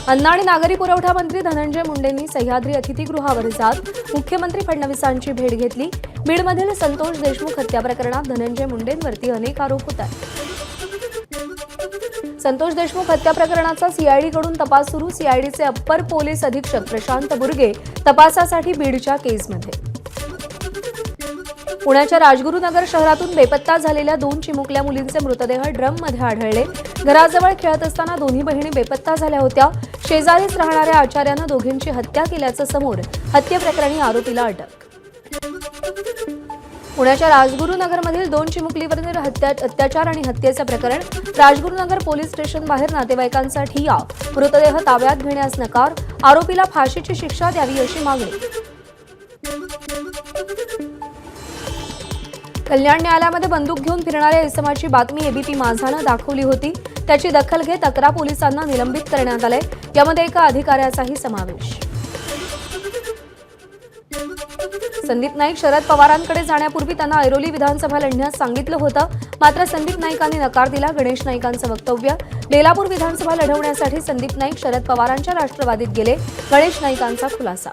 अन्न आणि नागरी पुरवठा मंत्री धनंजय मुंडेंनी सह्याद्री अतिथीगृहावर जात मुख्यमंत्री फडणवीसांची भेट घेतली। बीडमधील संतोष देशमुख हत्या प्रकरणात धनंजय मुंडेंवरती अनेक आरोप होत आहेत। संतोष देशमुख हत्या प्रकरणाचा सीआयडीकडून तपास सुरू। सीआयडीचे अप्पर पोलीस अधीक्षक प्रशांत बुर्गे तपासासाठी बीडच्या केसमध्ये। पुण्याच्या राजगुरुनगर शहरातून बेपत्ता झालेल्या 2 चिमुकल्या मुलींचे मृतदेह ड्रममध्ये आढळले। घराजवळ खेळत असताना दोन्ही बहिणी बेपत्ता झाल्या होत्या। शेजारीच राहणाऱ्या आचार्यानं दोघींची हत्या केल्याचं समोर। हत्येप्रकरणी आरोपीला अटक। पुण्याच्या राजगुरुनगरमधील 2 चिमुकलीवरील अत्याचार आणि हत्येचे प्रकरण। राजगुरुनगर पोलीस स्टेशन बाहेर नातेवाईकांसाठी या मृतदेह ताब्यात घेण्यास नकार। आरोपीला फाशीची शिक्षा द्यावी अशी मागणी। कल्याण न्यायालयामध्ये बंदूक घेऊन फिरणाऱ्या इसमाची बातमी एबीपी माझानं दाखवली होती। त्याची दखल घेत 11 पोलिसांना निलंबित करण्यात आले। यामध्ये एका अधिकाऱ्याचाही समावेश। संदीप नाईक शरद पवारांकडे जाण्यापूर्वी त्यांना ऐरोली विधानसभा लढण्यास सांगितलं होतं, मात्र संदीप नाईकांनी नकार दिला। गणेश नाईकांचं वक्तव्य। बेलापूर विधानसभा लढवण्यासाठी संदीप नाईक शरद पवारांच्या राष्ट्रवादीत गेले। गणेश नाईकांचा खुलासा।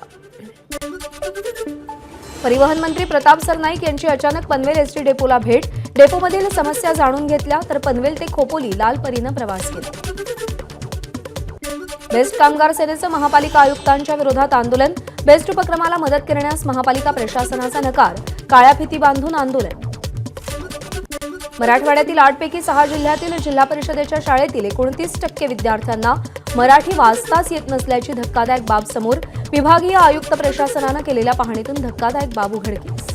परिवहन मंत्री प्रताप सरनाईक यांची अचानक पनवेल एसटी डेपोला भेट। डेपोमधील समस्या जाणून घेतल्या तर पनवेल ते खोपोली लालपरीनं प्रवास केला। बेस्ट कामगार सेनेचं महापालिका आयुक्तांच्या विरोधात आंदोलन। बेस्ट उपक्रमाला मदत करण्यास महापालिका प्रशासनाचा नकार। काळ्या फिती बांधून आंदोलन। मराठवाड्यातील 8 पैकी 6 जिल्ह्यातील जिल्हा परिषदेच्या शाळेतील 29% विद्यार्थ्यांना मराठी वाचताच येत नसल्याची धक्कादायक बाब समोर। विभागीय आयुक्त प्रशासनानं केलेल्या पाहणीतून धक्कादायक बाब उघडकीस।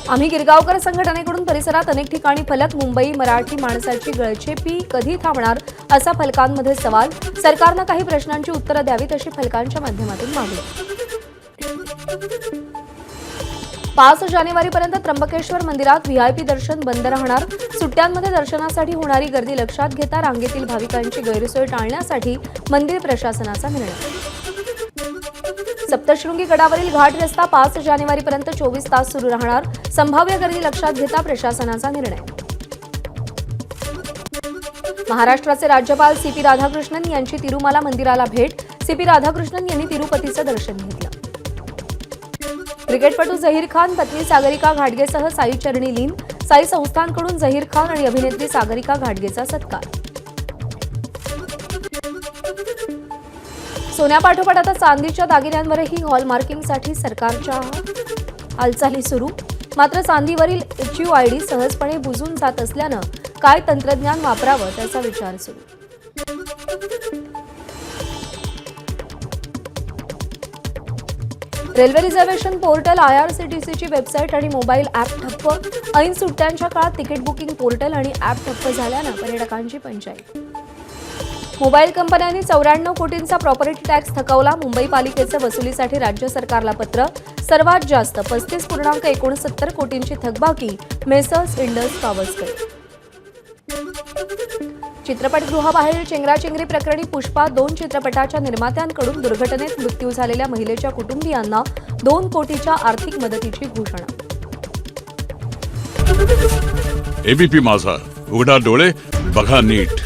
आम्ही गिरगावकर संघटनेकडून परिसरात अनेक ठिकाणी फलक। मुंबई मराठी माणसाची गळचेपी कधी थांबणार असा फलकांमध्ये सवाल। सरकारनं काही प्रश्नांची उत्तरं द्यावीत अशी फलकांच्या माध्यमातून मागणी। 5 जानेवारीपर्यंत त्र्यंबकेश्वर मंदिरात व्हीआयपी दर्शन बंद राहणार। सुट्ट्यांमध्ये दर्शनासाठी होणारी गर्दी लक्षात घेता रांगेतील भाविकांची गैरसोय टाळण्यासाठी मंदिर प्रशासनाचा निर्णय। सप्तशृंगी गडावरील घाट रस्ता 5 जानेवारीपर्यंत 24 तास सुरू राहणार। संभाव्य गर्दी लक्षात घेता प्रशासनाचा निर्णय। महाराष्ट्राचे राज्यपाल सीपी राधाकृष्णन यांची तिरुमाला मंदिराला भेट। सीपी राधाकृष्णन यांनी तिरुपतीचं दर्शन घेतलं। क्रिकेटपटू झहीर खान पत्नी सागरिका घाटगेसह साई चरणी लीन। साई संस्थांकडून झहीर खान आणि अभिनेत्री सागरिका घाटगेचा सत्कार। सोन्यापाठोपाठ आता चांदीच्या दागिन्यांवरही हॉलमार्किंगसाठी सरकारच्या हालचाली सुरू। मात्र चांदीवरील HUID सहजपणे बुजून जात असल्यानं काय तंत्रज्ञान वापरावं त्याचा विचार सुरू। रेल्वे रिझर्वेशन पोर्टल IRCTCची वेबसाईट आणि मोबाईल ॲप ठप्प। ऐन सुट्ट्यांच्या काळात तिकीट बुकिंग पोर्टल आणि ॲप ठप्प झाल्यानं पर्यटकांची पंचायत। मोबाईल कंपन्यांनी 94 कोटींचा प्रॉपर्टी टॅक्स थकवला। मुंबई पालिकेचं वसुलीसाठी राज्य सरकारला पत्र। सर्वात जास्त 35.69 कोटींची थकबाकी मेसर्स इंडस पावसकडे। चित्रपटगृहाबाहेर चेंगराचेंगरी प्रकरणी पुष्पा 2 चित्रपटाच्या निर्मात्यांकडून दुर्घटनेत मृत्यू झालेल्या महिलेच्या कुटुंबियांना 2 कोटीच्या आर्थिक मदतीची घोषणा। एबीपी माझा, उघडा डोळे बघा नीट।